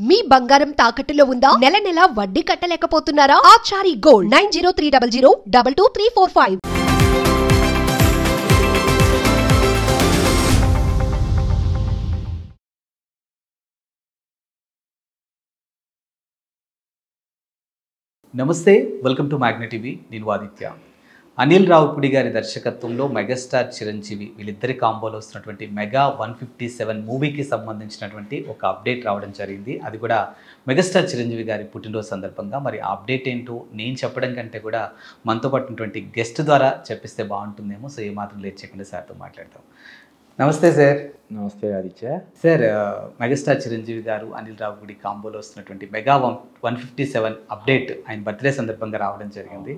మీ బంగారం తాకట్టులో ఉందా? నెల నెల వడ్డీ కట్టలేకపోతున్నారా? ఆచారి గోల్డ్ 9030022345. నమస్తే, వెల్కమ్ టు మ్యాగ్నెట్ టీవీ. నేను ఆదిత్య. అనిల్ రావిపూడి గారి దర్శకత్వంలో మెగాస్టార్ చిరంజీవి వీళ్ళిద్దరి కాంబోలో వస్తున్నటువంటి మెగా 157 మూవీకి సంబంధించినటువంటి ఒక అప్డేట్ రావడం జరిగింది. అది కూడా మెగాస్టార్ చిరంజీవి గారి పుట్టినరోజు సందర్భంగా. మరి ఆ అప్డేట్ ఏంటో నేను చెప్పడం కంటే కూడా మనతో పాటు ఉన్నటువంటి గెస్ట్ ద్వారా చెప్పిస్తే బాగుంటుందేమో. సో ఏమాత్రం లేట్ చేయకుండా సార్తో మాట్లాడతాం. నమస్తే సార్. నమస్తే ఆదిత్య. సార్, మెగాస్టార్ చిరంజీవి గారు అనిల్ రావిపూడి కాంబోలో వస్తున్నటువంటి మెగా 157 అప్డేట్ ఆయన బర్త్డే సందర్భంగా రావడం జరిగింది.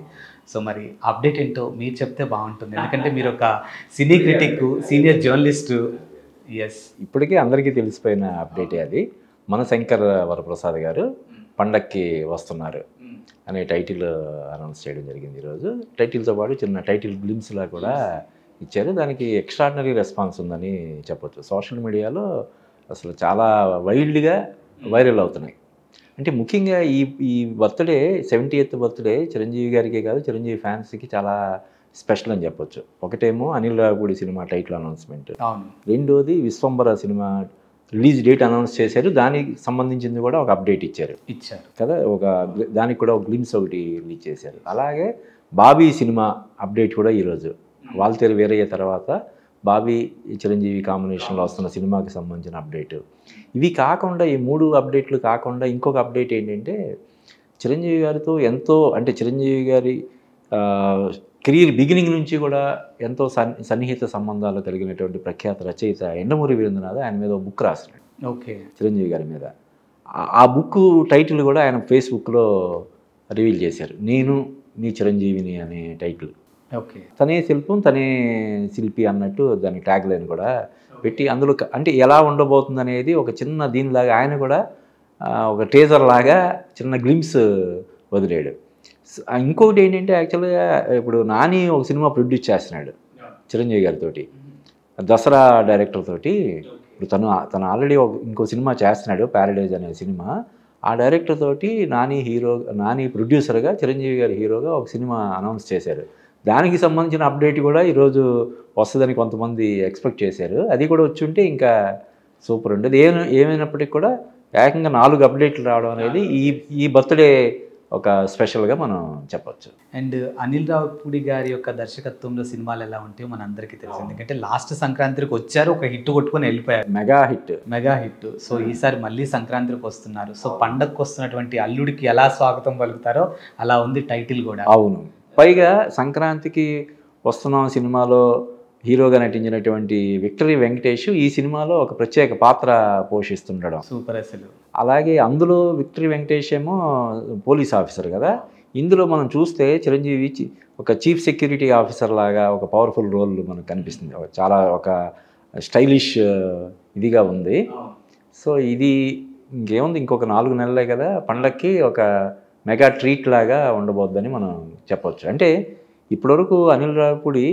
సో మరి అప్డేట్ ఏంటో మీరు చెప్తే బాగుంటుంది, ఎందుకంటే మీరు ఒక సినీ క్రిటిక్, సీనియర్ జర్నలిస్టు. ఎస్, ఇప్పటికీ అందరికీ తెలిసిపోయిన అప్డేటే అది. మన శంకర్ వరప్రసాద్ గారు పండక్కి వస్తున్నారు అనే టైటిల్ అనౌన్స్ చేయడం జరిగింది ఈరోజు. టైటిల్తో పాటు చిన్న టైటిల్ గ్లిమ్స్లా కూడా ఇచ్చారు. దానికి ఎక్స్ట్రాడినరీ రెస్పాన్స్ ఉందని చెప్పొచ్చు. సోషల్ మీడియాలో అసలు చాలా వైల్డ్గా వైరల్ అవుతున్నాయి. అంటే ముఖ్యంగా ఈ బర్త్డే 70th బర్త్డే చిరంజీవి గారికే కాదు, చిరంజీవి ఫ్యాన్స్కి చాలా స్పెషల్ అని చెప్పొచ్చు. ఒకటేమో Anil Ravipudi cinema title announcement, రెండోది Vishwambhara cinema release date announce చేశారు. దానికి సంబంధించింది కూడా ఒక అప్డేట్ ఇచ్చారు కదా, దానికి కూడా ఒక గ్లిమ్స్ ఒకటి రిలీజ్ చేశారు. అలాగే బాబీ సినిమా అప్డేట్ కూడా ఈరోజు. వాల్తేరు వీరయ్య తర్వాత బాబీ చిరంజీవి కాంబినేషన్లో వస్తున్న సినిమాకి సంబంధించిన అప్డేట్. ఇవి కాకుండా, ఈ 3 అప్డేట్లు కాకుండా ఇంకొక అప్డేట్ ఏంటంటే, చిరంజీవి గారితో ఎంతో, అంటే చిరంజీవి గారి కెరీర్ బిగినింగ్ నుంచి కూడా ఎంతో సన్నిహిత సంబంధాలు కలిగినటువంటి ప్రఖ్యాత రచయిత ఎండమూరి వీరేంద్రనాథ్ ఆయన మీద ఒక బుక్ రాస్తున్నాడు. ఓకే, చిరంజీవి గారి మీద. ఆ బుక్ టైటిల్ కూడా ఆయన ఫేస్బుక్లో రివీల్ చేశారు. నేను నీ చిరంజీవిని అనే టైటిల్. ఓకే, తనే శిల్పం తనే శిల్పి అన్నట్టు దాని ట్యాగ్ లైన్ కూడా పెట్టి, అందులో అంటే ఎలా ఉండబోతుంది అనేది ఒక చిన్న దీనిలాగా ఆయన కూడా ఒక టీజర్ లాగా చిన్న గ్లిమ్స్ వదిలేడు. ఇంకొకటి ఏంటంటే, యాక్చువల్గా ఇప్పుడు నాని ఒక సినిమా ప్రొడ్యూస్ చేస్తున్నాడు చిరంజీవి గారితో, దసరా డైరెక్టర్ తోటి. ఇప్పుడు తను ఆల్రెడీ ఇంకో సినిమా చేస్తున్నాడు, ప్యారడైజ్ అనే సినిమా. ఆ డైరెక్టర్ తోటి నాని ప్రొడ్యూసర్గా, చిరంజీవి గారి హీరోగా ఒక సినిమా అనౌన్స్ చేశారు. దానికి సంబంధించిన అప్డేట్ కూడా ఈరోజు వస్తుందని కొంతమంది ఎక్స్పెక్ట్ చేశారు. అది కూడా వచ్చి ఉంటే ఇంకా సూపర్ ఉండేది. ఏమైనప్పటికీ కూడా ఏకంగా 4 అప్డేట్లు రావడం అనేది ఈ బర్త్డే ఒక స్పెషల్గా మనం చెప్పొచ్చు. అండ్ అనిల్ రావిపూడి గారి యొక్క దర్శకత్వంలో సినిమాలు ఎలా ఉంటాయో మన అందరికీ తెలుసు. ఎందుకంటే లాస్ట్ సంక్రాంతికి వచ్చారు, ఒక హిట్ కొట్టుకొని వెళ్ళిపోయారు, మెగా హిట్. సో ఈసారి మళ్ళీ సంక్రాంతికి వస్తున్నారు. సో పండగకు వస్తున్నటువంటి అల్లుడికి ఎలా స్వాగతం పలుకుతారో అలా ఉంది టైటిల్ కూడా. అవును, పైగా సంక్రాంతికి వస్తున్నాం సినిమాలో హీరోగా నటించినటువంటి విక్టరీ వెంకటేష్ ఈ సినిమాలో ఒక ప్రత్యేక పాత్ర పోషిస్తుండడం సూపర్ అసలు. అలాగే అందులో విక్టరీ వెంకటేష్ ఏమో పోలీస్ ఆఫీసర్ కదా. ఇందులో మనం చూస్తే చిరంజీవి ఒక చీఫ్ సెక్యూరిటీ ఆఫీసర్ లాగా ఒక పవర్ఫుల్ రోల్ మనకు కనిపిస్తుంది. చాలా ఒక స్టైలిష్ ఇదిగా ఉంది. సో ఇది ఇంకేముంది, ఇంకొక 4 నెలలే కదా పండక్కి ఒక మెగా ట్రీట్ లాగా ఉండబోద్దని మనం చెప్పొచ్చు. అంటే ఇప్పటివరకు అనిల్ రావిపూడి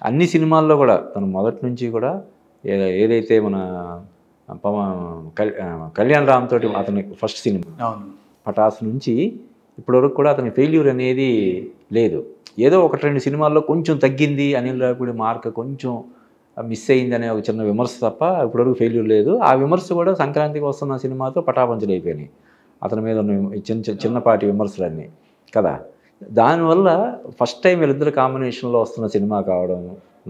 అన్ని సినిమాల్లో కూడా తను మొదటి నుంచి కూడా ఏదైతే మన కళ్యాణ్ రామ్ తోటి అతని ఫస్ట్ సినిమా పటాస్ నుంచి ఇప్పటివరకు కూడా అతని ఫెయిల్యూర్ అనేది లేదు. ఏదో 1-2 సినిమాల్లో కొంచెం తగ్గింది, అనిల్ రావిపూడి మార్క్ కొంచెం మిస్ అయింది అనే ఒక చిన్న విమర్శ తప్ప ఇప్పటివరకు ఫెయిల్యూర్ లేదు. ఆ విమర్శ కూడా సంక్రాంతికి వస్తున్న సినిమాతో పటాపంచలు అయిపోయినాయి. అతని మీద ఉన్న చిన్నపాటి విమర్శలన్నీ కదా. దానివల్ల ఫస్ట్ టైం వీళ్ళిద్దరు కాంబినేషన్లో వస్తున్న సినిమా కావడం,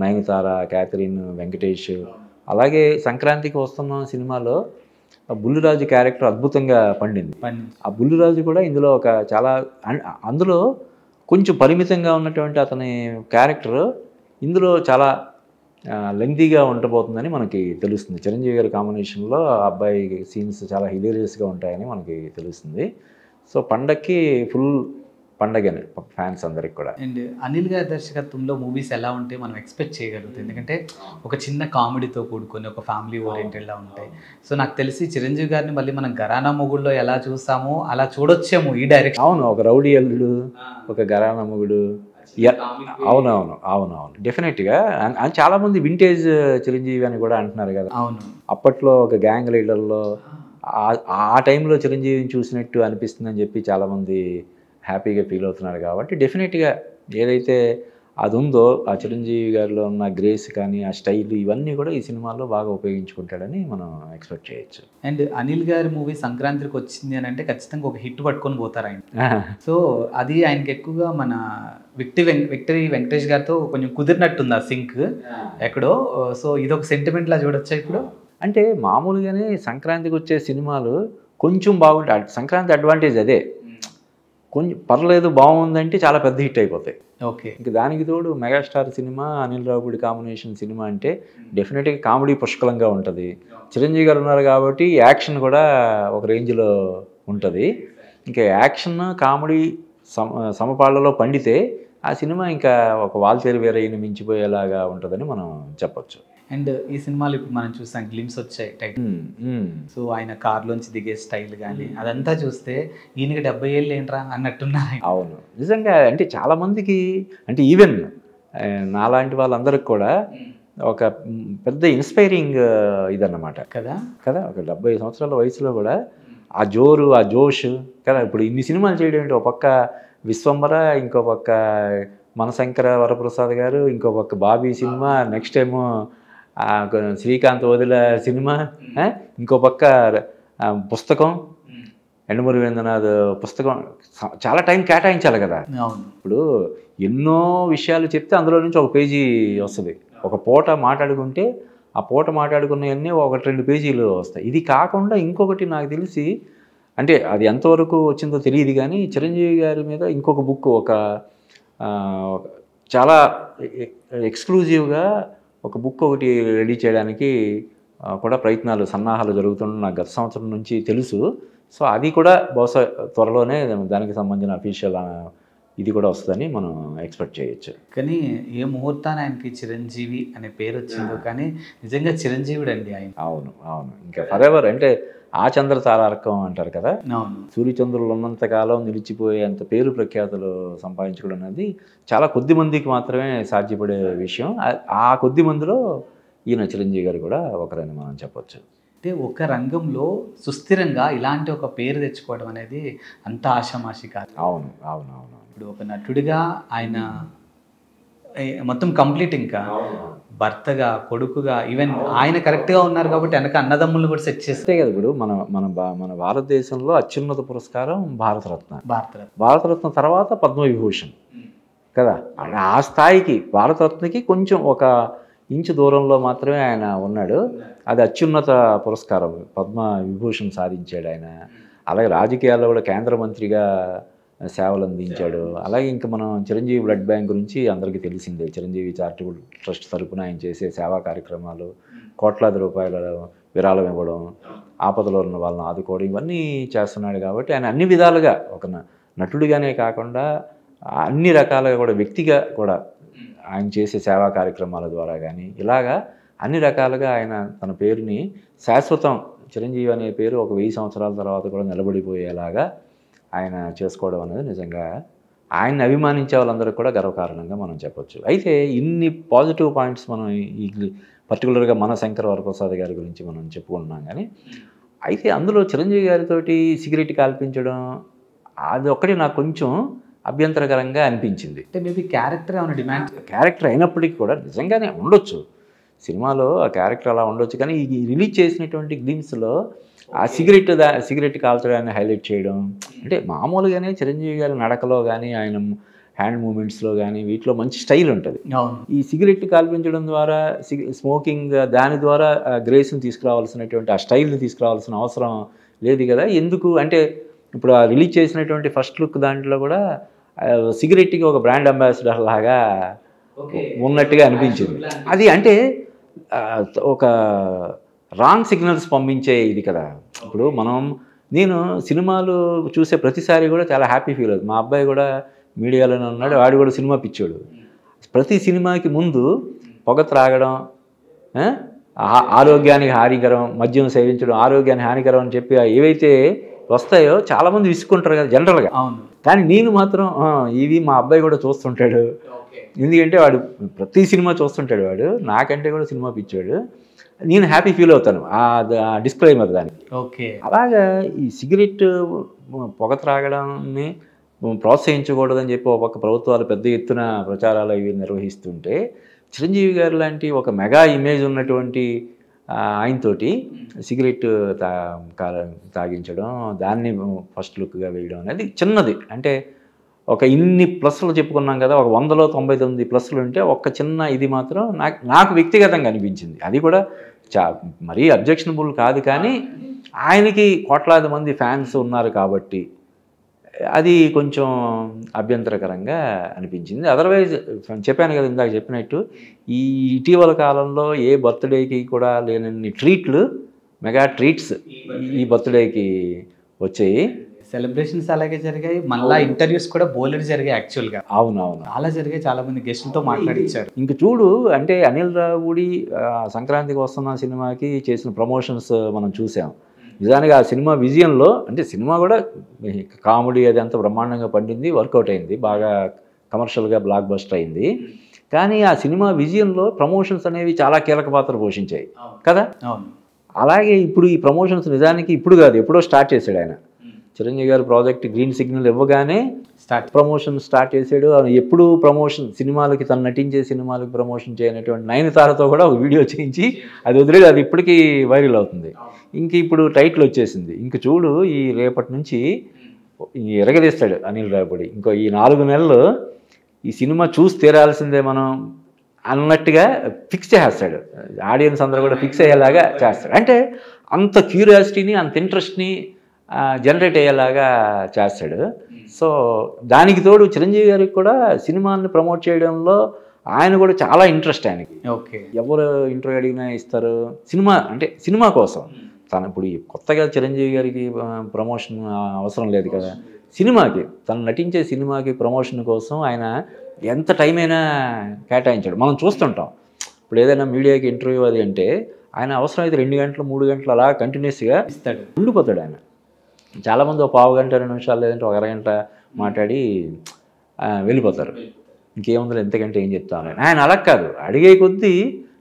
నయనతార, క్యాథరిన్, వెంకటేష్. అలాగే సంక్రాంతికి వస్తున్న సినిమాలో బుల్లిరాజు క్యారెక్టర్ అద్భుతంగా పండింది. ఆ బుల్లిరాజు కూడా ఇందులో ఒక చాలా, అందులో కొంచెం పరిమితంగా ఉన్నటువంటి అతని క్యారెక్టర్ ఇందులో చాలా లెంగ్తీగా ఉండబోతుందని మనకి తెలుస్తుంది. చిరంజీవి గారి కాంబినేషన్లో అబ్బాయి సీన్స్ చాలా హిలేరియస్గా ఉంటాయని మనకి తెలుస్తుంది. సో పండక్కి ఫుల్ పండగనే ఫ్యాన్స్ అందరికి కూడా. అండ్ అనిల్ గారి దర్శకత్వంలో మూవీస్ ఎలా ఉంటే మనం ఎక్స్పెక్ట్ చేయగలుగుతాం, ఎందుకంటే ఒక చిన్న కామెడీతో కూడుకొని ఒక ఫ్యామిలీ ఓరియంటెడ్లా ఉంటాయి. సో నాకు తెలిసి చిరంజీవి గారిని మళ్ళీ మనం ఘరానా మొగుడులో ఎలా చూసామో అలా చూడొచ్చేమో ఈ డైరెక్షన్. అవును, ఒక రౌడీ అల్లుడు, ఒక ఘరానా మొగుడు. అవునవును డెఫినెట్గా. చాలామంది వింటేజ్ చిరంజీవి అని కూడా అంటున్నారు కదా. అవును, అప్పట్లో ఒక గ్యాంగ్ లీడర్లో ఆ టైంలో చిరంజీవిని చూసినట్టు అనిపిస్తుందని చెప్పి చాలామంది హ్యాపీగా ఫీల్ అవుతున్నారు కాబట్టి డెఫినెట్గా ఏదైతే అది ఉందో ఆ చిరంజీవి గారిలో ఉన్న గ్రేస్ కానీ ఆ స్టైల్ ఇవన్నీ కూడా ఈ సినిమాలో బాగా ఉపయోగించుకుంటాడని మనం ఎక్స్పెక్ట్ చేయొచ్చు. అండ్ అనిల్ గారి మూవీ సంక్రాంతికి వచ్చింది అని అంటే ఖచ్చితంగా ఒక హిట్ పట్టుకొని పోతారు ఆయన. సో అది ఆయనకి ఎక్కువగా మన విక్టరీ వెంకటేష్ గారితో కొంచెం కుదిరినట్టుంది ఆ సింక్ ఎక్కడో. సో ఇదొక సెంటిమెంట్ లా చూడొచ్చా ఇప్పుడు? అంటే మామూలుగానే సంక్రాంతికి వచ్చే సినిమాలు కొంచెం బాగుంటాయి. సంక్రాంతి అడ్వాంటేజ్ అదే, కొంచెం పర్లేదు బాగుందంటే చాలా పెద్ద హిట్ అయిపోతాయి. ఓకే. ఇంక దానికి తోడు megastar cinema, Anil Ravipudi combination cinema అంటే డెఫినెట్గా కామెడీ పుష్కలంగా ఉంటుంది. చిరంజీవి గారు ఉన్నారు కాబట్టి యాక్షన్ కూడా ఒక రేంజ్లో ఉంటుంది. ఇంకా యాక్షన్ కామెడీ సమపాళ్లలో పండితే ఆ సినిమా ఇంకా ఒక వాల్తేరు వీరయ్యని మించిపోయేలాగా ఉంటుందని మనం చెప్పొచ్చు. అండ్ ఈ సినిమాలు ఇప్పుడు మనం చూసాం గ్లిమ్స్ వచ్చాయి టైటిల్. సో ఆయన కార్లోంచి దిగే స్టైల్ కానీ అదంతా చూస్తే ఈయనకి 70 ఏళ్ళు ఏంట్రా అన్నట్టున్నారు. అవును, నిజంగా. అంటే చాలామందికి, అంటే ఈవెన్ నాలాంటి వాళ్ళందరికి కూడా ఒక పెద్ద ఇన్స్పైరింగ్ ఇదన్నమాట కదా. ఒక 70 సంవత్సరాల వయసులో కూడా ఆ జోరు, ఆ జోష్ కదా. ఇప్పుడు ఇన్ని సినిమాలు చేయడం ఏంటి, ఒక పక్క విశ్వంబర, ఇంకో పక్క మనశంకర వరప్రసాద్ గారు, ఇంకో పక్క బాబీ సినిమా, నెక్స్ట్ ఏమో శ్రీకాంత్ వదిల సినిమా, ఇంకో పక్క పుస్తకం, ఎండమూరి వేంద్రనాథ్ పుస్తకం. చాలా టైం కేటాయించాలి కదా. ఇప్పుడు ఎన్నో విషయాలు చెప్తే అందులో నుంచి ఒక పేజీ వస్తుంది. ఒక పూట మాట్లాడుకుంటే ఆ పూట మాట్లాడుకున్నవన్నీ 1-2 పేజీలు వస్తాయి. ఇది కాకుండా ఇంకొకటి నాకు తెలిసి, అంటే అది ఎంతవరకు వచ్చిందో తెలియదు కానీ, చిరంజీవి గారి మీద ఇంకొక బుక్ చాలా ఎక్స్క్లూజివ్గా ఒక బుక్ ఒకటి రెడీ చేయడానికి కూడా సన్నాహాలు జరుగుతున్న నాకు గత సంవత్సరం నుంచి తెలుసు. సో అది కూడా బహుశా త్వరలోనే దానికి సంబంధించిన అఫీషియల్ ఇది కూడా వస్తుందని మనం ఎక్స్పెక్ట్ చేయొచ్చు. కానీ ఏ ముహూర్తాన్ని ఆయనకి చిరంజీవి అనే పేరు వచ్చిందో కానీ నిజంగా చిరంజీవుడు అండి ఆయన. అవును, ఇంకా ఫరెవర్. అంటే ఆ చంద్ర తారార్కం అంటారు కదా. సూర్యచంద్రులు ఉన్నంతకాలం నిలిచిపోయేంత పేరు ప్రఖ్యాతులు సంపాదించుకోవడం అనేది చాలా కొద్ది మందికి మాత్రమే సాధ్యపడే విషయం. ఆ కొద్ది మందిలో ఈయన చిరంజీవి గారు కూడా ఒకరని మనం చెప్పొచ్చు. అంటే ఒక రంగంలో సుస్థిరంగా ఇలాంటి ఒక పేరు తెచ్చుకోవడం అనేది అంత ఆషామాషి కాదు. అవును. ఇప్పుడు ఒక నటుడిగా ఆయన మొత్తం కంప్లీట్, ఇంకా భర్తగా, కొడుకుగా, ఈవెన్ ఆయన కరెక్ట్గా ఉన్నారు కాబట్టి వెనక అన్నదమ్ములను కూడా సెట్ చేస్తే కదా. ఇప్పుడు మన భారతదేశంలో అత్యున్నత పురస్కారం భారతరత్న తర్వాత పద్మవిభూషణ్ కదా. ఆ స్థాయికి భారతరత్నకి కొంచెం ఒక ఇంచు దూరంలో మాత్రమే ఆయన ఉన్నాడు. అది అత్యున్నత పురస్కారం. పద్మవిభూషణ్ సాధించాడు ఆయన. అలాగే రాజకీయాల్లో కూడా కేంద్ర మంత్రిగా సేవలు అందించాడు. అలాగే ఇంకా మనం చిరంజీవి బ్లడ్ బ్యాంక్ గురించి అందరికీ తెలిసిందే. చిరంజీవి చారిటబుల్ ట్రస్ట్ తరపున ఆయన చేసే సేవా కార్యక్రమాలు, కోట్లాది రూపాయల విరాళం ఇవ్వడం, ఆపదలో ఉన్న వాళ్ళని ఆదుకోవడం, ఇవన్నీ చేస్తున్నాడు. కాబట్టి ఆయన అన్ని విధాలుగా ఒక నటుడిగానే కాకుండా అన్ని రకాలుగా కూడా వ్యక్తిగా కూడా ఆయన చేసే సేవా కార్యక్రమాల ద్వారా కానీ ఇలాగా అన్ని రకాలుగా ఆయన తన పేరుని శాశ్వతం, చిరంజీవి అనే పేరు ఒక 1000 సంవత్సరాల తర్వాత కూడా నిలబడిపోయేలాగా ఆయన చేసుకోవడం అనేది నిజంగా ఆయన్ని అభిమానించే వాళ్ళందరూ కూడా గర్వకారణంగా మనం చెప్పొచ్చు. అయితే ఇన్ని పాజిటివ్ పాయింట్స్ మనం ఈ పర్టికులర్గా మనశంకర వరప్రసాద్ గారి గురించి మనం చెప్పుకుంటున్నాం. కానీ అయితే అందులో చిరంజీవి గారితోటి సిగరెట్ కాల్పించడం అది ఒక్కటి నాకు కొంచెం అభ్యంతరకరంగా అనిపించింది. అంటే మేబీ క్యారెక్టర్ ఏమైనా డిమాండ్, క్యారెక్టర్ అయినప్పటికీ కూడా నిజంగానే ఉండొచ్చు సినిమాలో ఆ క్యారెక్టర్ అలా ఉండొచ్చు. కానీ ఈ రిలీజ్ చేసినటువంటి గ్లిమ్స్లో ఆ సిగరెట్ కాల్చడాన్ని హైలైట్ చేయడం, అంటే మామూలుగానే చిరంజీవి గారి నడకలో కానీ ఆయన హ్యాండ్ మూమెంట్స్లో కానీ వీటిలో మంచి స్టైల్ ఉంటుంది. ఈ సిగరెట్ కాల్పించడం ద్వారా, స్మోకింగ్ దాని ద్వారా గ్రేస్ని తీసుకురావాల్సినటువంటి ఆ స్టైల్ని తీసుకురావాల్సిన అవసరం లేదు కదా. ఎందుకు అంటే ఇప్పుడు ఆ రిలీజ్ చేసినటువంటి ఫస్ట్ లుక్ దాంట్లో కూడా సిగరెట్కి ఒక బ్రాండ్ అంబాసిడర్ లాగా ఉన్నట్టుగా అనిపించింది. అది అంటే ఒక రాంగ్ సిగ్నల్స్ పంపించే ఇది కదా. ఇప్పుడు నేను సినిమాలు చూసే ప్రతిసారి కూడా చాలా హ్యాపీ ఫీల్ అవుతుంది. మా అబ్బాయి కూడా మీడియాలోనే ఉన్నాడు, వాడు కూడా సినిమా పిచ్చోడు. ప్రతి సినిమాకి ముందు పొగ త్రాగడం ఆరోగ్యానికి హానికరం, మద్యం సేవించడం ఆరోగ్యానికి హానికరం అని చెప్పి ఏవైతే వస్తాయో చాలామంది విసుక్కుంటారు కదా జనరల్గా. కానీ నేను మాత్రం ఇవి మా అబ్బాయి కూడా చూస్తుంటాడు. ఎందుకంటే వాడు ప్రతి సినిమా చూస్తుంటాడు. వాడు నాకంటే కూడా సినిమా పిచ్చాడు. నేను హ్యాపీ ఫీల్ అవుతాను ఆ డిస్క్లైమర్ దానికి. ఓకే. అలాగా ఈ సిగరెట్ పొగ త్రాగడాన్ని ప్రోత్సహించకూడదని చెప్పి ఒక ప్రభుత్వాలు పెద్ద ఎత్తున ప్రచారాలు ఇవి నిర్వహిస్తుంటే చిరంజీవి గారు లాంటి ఒక మెగా ఇమేజ్ ఉన్నటువంటి ఆయనతోటి సిగరెట్ తాగించడం, దాన్ని ఫస్ట్ లుక్గా వేయడం అనేది చిన్నది. అంటే ఒక ఇన్ని ప్లస్లు చెప్పుకున్నాం కదా, ఒక 100లో 99 ప్లస్లు ఉంటే ఒక చిన్న ఇది మాత్రం నాకు వ్యక్తిగతంగా అనిపించింది. అది కూడా మరీ అబ్జెక్షనబుల్ కాదు, కానీ ఆయనకి కోట్లాది మంది ఫ్యాన్స్ ఉన్నారు కాబట్టి అది కొంచెం అభ్యంతరకరంగా అనిపించింది. అదర్వైజ్ చెప్పాను కదా ఇందాక చెప్పినట్టు, ఈ ఇటీవల కాలంలో ఏ బర్త్డేకి కూడా లేనన్ని ట్రీట్లు, మెగా ట్రీట్స్ ఈ బర్త్డేకి వచ్చాయి. సెలబ్రేషన్స్ అలాగే జరిగాయి, మళ్ళీ ఇంటర్వ్యూస్ కూడా బోలెడు జరిగాయి యాక్చువల్గా. అవునవును, చాలా జరిగాయి, చాలా మంది గెస్టులతో మాట్లాడించారు. ఇంక చూడు, అంటే అనిల్ రావుడి సంక్రాంతికి వస్తున్న సినిమాకి చేసిన ప్రమోషన్స్ మనం చూసాం. నిజానికి ఆ సినిమా విజయంలో, అంటే సినిమా కూడా కామెడీ అది అంతా బ్రహ్మాండంగా పండింది, వర్కౌట్ అయింది, బాగా కమర్షియల్గా బ్లాక్ బస్టర్ అయింది. కానీ ఆ సినిమా విజయంలో ప్రమోషన్స్ అనేవి చాలా కీలక పాత్ర పోషించాయి కదా. అలాగే ఇప్పుడు ఈ ప్రమోషన్స్ నిజానికి ఇప్పుడు కాదు, ఎప్పుడో స్టార్ట్ చేశాడు ఆయన. చిరంజీవి గారు ప్రాజెక్ట్ గ్రీన్ సిగ్నల్ ఇవ్వగానే ప్రమోషన్ స్టార్ట్ చేశాడు. ఎప్పుడు ప్రమోషన్ సినిమాలకి, తను నటించే సినిమాలకి ప్రమోషన్ చేయనటువంటి నయనతారతో కూడా ఒక వీడియో చేయించి అది వదిలేదు, అది ఇప్పటికీ వైరల్ అవుతుంది. ఇంక ఇప్పుడు టైటిల్ వచ్చేసింది. ఇంక చూడు, ఈ రేపటి నుంచి ఎరగదీస్తాడు అనిల్ రావిపూడి. ఇంకో ఈ 4 నెలలు ఈ సినిమా చూసి తీరాల్సిందే మనం అన్నట్టుగా ఫిక్స్ చేస్తాడు. ఆడియన్స్ అందరూ కూడా ఫిక్స్ అయ్యేలాగా చేస్తాడు. అంటే అంత క్యూరియాసిటీని, అంత ఇంట్రెస్ట్ని జనరేట్ అయ్యేలాగా చేస్తాడు. సో దానికి తోడు చిరంజీవి గారికి కూడా సినిమాని ప్రమోట్ చేయడంలో ఆయన కూడా చాలా ఇంట్రెస్ట్ ఆయనకి. ఓకే. ఎవరు ఇంటర్వ్యూ అడిగినా ఇస్తారు. సినిమా అంటే సినిమా కోసం తను ఇప్పుడు కొత్తగా చిరంజీవి గారికి ప్రమోషన్ అవసరం లేదు కదా, సినిమాకి, తను నటించే సినిమాకి ప్రమోషన్ కోసం ఆయన ఎంత టైం అయినా కేటాయించాడు. మనం చూస్తుంటాం ఇప్పుడు ఏదైనా మీడియాకి ఇంటర్వ్యూ అది అంటే ఆయన అవసరమైతే 2 గంటలు 3 గంటలు అలా కంటిన్యూస్గా ఇస్తాడు, ఉండిపోతాడు ఆయన. చాలామంది ఒక పావు గంట 2 నిమిషాలు లేదంటే ఒక అరగంట మాట్లాడి వెళ్ళిపోతారు. ఇంకేముందో ఎంతకంటే ఏం చెప్తాను ఆయన అలా కాదు, అడిగే కొద్దీ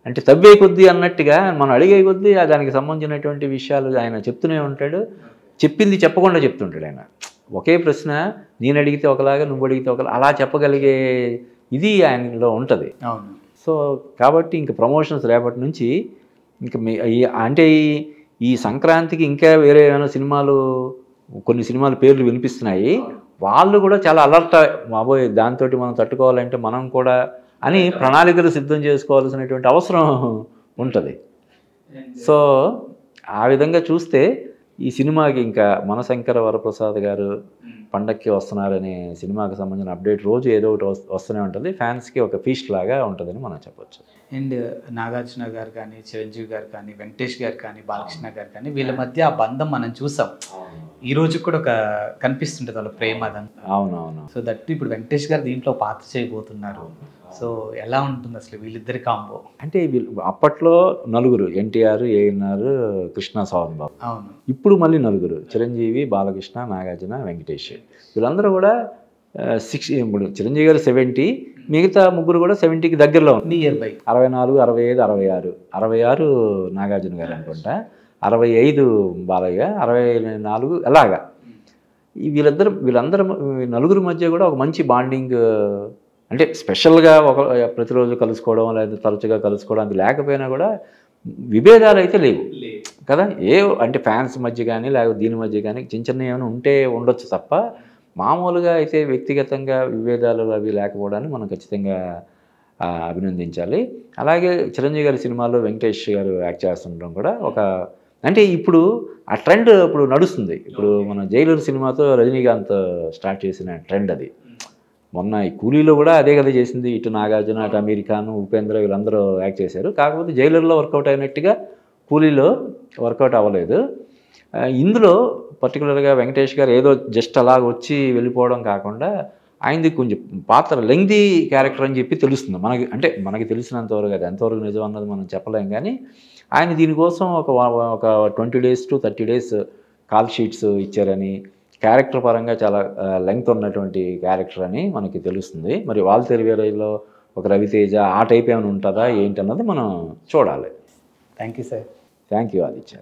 అంటే తవ్వే కొద్దీ అన్నట్టుగా మనం అడిగే కొద్దీ దానికి సంబంధించినటువంటి విషయాలు ఆయన చెప్తూనే ఉంటాడు. చెప్పింది చెప్పకుండా చెప్తుంటాడు ఆయన. ఒకే ప్రశ్న నేను అడిగితే ఒకలాగా, నువ్వు అడిగితే ఒకలా, అలా చెప్పగలిగే ఇది ఆయనలో ఉంటుంది. సో కాబట్టి ఇంక ప్రమోషన్స్ రేపటి నుంచి ఇంక అంటే ఈ సంక్రాంతికి ఇంకా వేరే ఏమైనా సినిమాలు, కొన్ని సినిమాల పేర్లు వినిపిస్తున్నాయి. వాళ్ళు కూడా చాలా అలర్ట్, బాబోయ్ దాంతో మనం తట్టుకోవాలంటే మనం కూడా అని ప్రణాళికలు సిద్ధం చేసుకోవాల్సినటువంటి అవసరం ఉంటుంది. సో ఆ విధంగా చూస్తే ఈ సినిమాకి ఇంకా మనశంకర వరప్రసాద్ గారు పండక్కి వస్తున్నారనే సినిమాకి సంబంధించిన అప్డేట్ రోజు ఏదో ఒకటి వస్తూనే ఉంటుంది. ఫ్యాన్స్కి ఒక ఫీస్ట్ లాగా ఉంటుందని మనం చెప్పొచ్చు. అండ్ నాగార్జున గారు కానీ, చిరంజీవి గారు కానీ, వెంకటేష్ గారు కానీ, బాలకృష్ణ గారు కానీ, వీళ్ళ మధ్య ఆ బంధం మనం చూసాం. ఈ రోజు కూడా ఒక కనిపిస్తుంటుంది వాళ్ళ ప్రేమ అదంతా. అవునవును. సో దట్ ఇప్పుడు వెంకటేష్ గారు దీంట్లో పాత్ర చేయబోతున్నారు. సో ఎలా ఉంటుంది అసలు వీళ్ళిద్దరి కాంబో? అంటే అప్పట్లో నలుగురు, ఎన్టీఆర్, ఏఎన్ఆర్, కృష్ణ, సోహన్ బాబు. అవును. ఇప్పుడు మళ్ళీ నలుగురు, చిరంజీవి, బాలకృష్ణ, నాగార్జున, వెంకటేష్. వీళ్ళందరూ కూడా 60, ఇప్పుడు చిరంజీవి గారు 70, మిగతా ముగ్గురు కూడా 70కి దగ్గరలో నియర్ బై. 64, 65, 66 నాగార్జున గారు అనుకుంటా, 65 బాలయ్య, 64 అలాగా. వీళ్ళందరూ నలుగురు మధ్య కూడా ఒక మంచి బాండింగ్, అంటే స్పెషల్గా ప్రతిరోజు కలుసుకోవడం లేదా తరచుగా కలుసుకోవడం అది లేకపోయినా కూడా విభేదాలు అయితే లేవు కదా. అంటే ఫ్యాన్స్ మధ్య కానీ లేకపోతే దీని మధ్య కానీ చిన్న చిన్న ఏమైనా ఉంటే ఉండొచ్చు తప్ప, మామూలుగా అయితే వ్యక్తిగతంగా విభేదాలు అవి లేకపోవడాన్ని మనం ఖచ్చితంగా అభినందించాలి. అలాగే చిరంజీవి గారి సినిమాలో వెంకటేష్ గారు యాక్ట్ చేస్తుండడం కూడా ఒక, అంటే ఇప్పుడు ఆ ట్రెండ్ ఇప్పుడు నడుస్తుంది. ఇప్పుడు మన జైలర్ సినిమాతో రజనీకాంత్ స్టార్ట్ చేసిన ట్రెండ్ అది. మొన్న ఈ కూలీలో కూడా అదే కదా చేసింది. ఇటు నాగార్జున, అటు అమీర్ ఖాన్, ఉపేంద్ర వీళ్ళందరూ యాక్ట్ చేశారు. కాకపోతే జైలర్లో వర్కౌట్ అయినట్టుగా కూలీలో వర్కౌట్ అవ్వలేదు. ఇందులో పర్టికులర్గా వెంకటేష్ గారు ఏదో జస్ట్ అలా వచ్చి వెళ్ళిపోవడం కాకుండా ఆయనది కొంచెం పాత్ర లెంగ్దీ క్యారెక్టర్ అని చెప్పి తెలుస్తుంది మనకి. అంటే మనకి తెలిసినంతవరకు అది ఎంతవరకు నిజం అన్నది మనం చెప్పలేం. కానీ ఆయన దీనికోసం ఒక 20 days to 30 days call sheets ఇచ్చారని, క్యారెక్టర్ పరంగా చాలా లెంగ్త్ ఉన్నటువంటి క్యారెక్టర్ అని మనకి తెలుస్తుంది. మరి వాల్తేరు వీరయ్యలో ఒక రవితేజ ఆ టైప్ ఏమైనా ఉంటుందా ఏంటన్నది మనం చూడాలి. Thank you sir. Thank you Aditya.